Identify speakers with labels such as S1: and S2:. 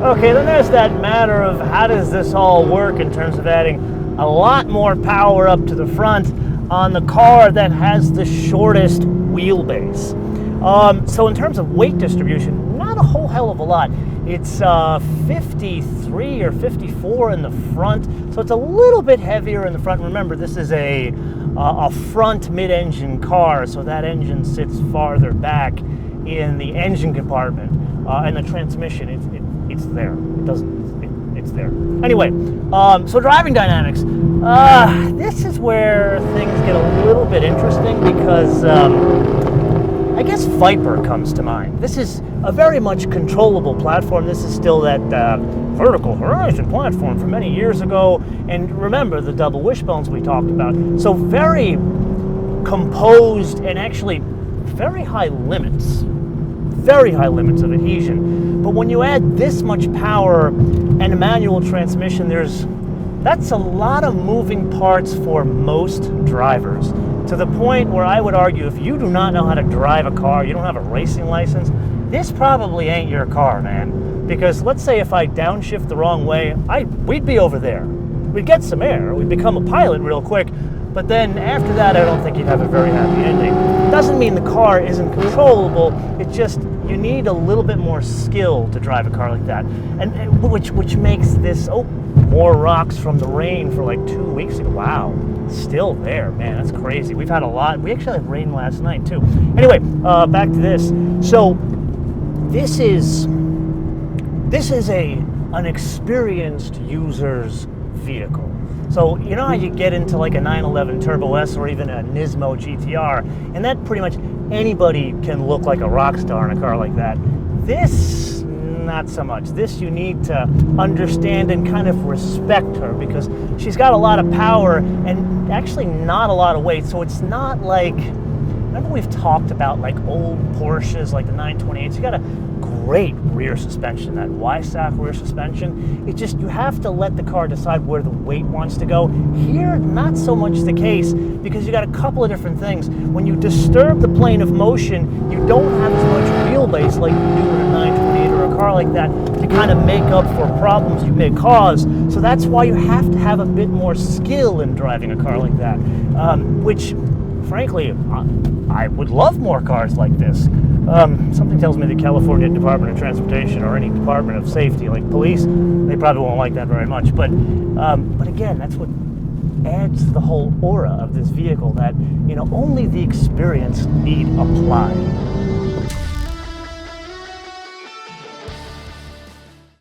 S1: Okay, then there's that matter of how does this all work in terms of adding a lot more power up to the front on the car that has the shortest wheelbase. So in terms of weight distribution, not a whole hell of a lot. It's 53 or 54 in the front, so it's a little bit heavier in the front. Remember, this is a front mid-engine car, so that engine sits farther back in the engine compartment, and the transmission, it's there. It's there. Anyway, so driving dynamics. This is where things get a little bit interesting because I guess Viper comes to mind. This is a very much controllable platform. This is still that vertical horizon platform from many years ago. And remember the double wishbones we talked about. So very composed and actually very high limits of adhesion. But when you add this much power and a manual transmission, that's a lot of moving parts for most drivers. To the point where I would argue if you do not know how to drive a car, you don't have a racing license, this probably ain't your car, man. Because let's say if I downshift the wrong way, we'd be over there. We'd get some air, we'd become a pilot real quick, but then after that I don't think you'd have a very happy ending. Doesn't mean the car isn't controllable, it's just you need a little bit more skill to drive a car like that. And which makes this, more rocks from the rain for like 2 weeks ago. Wow, still there, man, that's crazy. We've had a lot. We actually had rain last night too. Anyway, back to this. So this is an experienced user's vehicle. So you know how you get into like a 911 Turbo S or even a Nismo GTR, and that pretty much anybody can look like a rock star in a car like that. This, not so much. This you need to understand and kind of respect her because she's got a lot of power and actually not a lot of weight. So it's not like, remember we've talked about like old Porsches like the 928s, you got a great rear suspension, that Y-stack rear suspension. It's just you have to let the car decide where the weight wants to go. Here, not so much the case because you got a couple of different things. When you disturb the plane of motion, you don't have as much wheelbase like you do in a 928 or a car like that to kind of make up for problems you may cause. So that's why you have to have a bit more skill in driving a car like that, which frankly, I would love more cars like this. Something tells me the California Department of Transportation or any Department of Safety, like police, they probably won't like that very much. But again, that's what adds to the whole aura of this vehicle, that only the experienced need apply.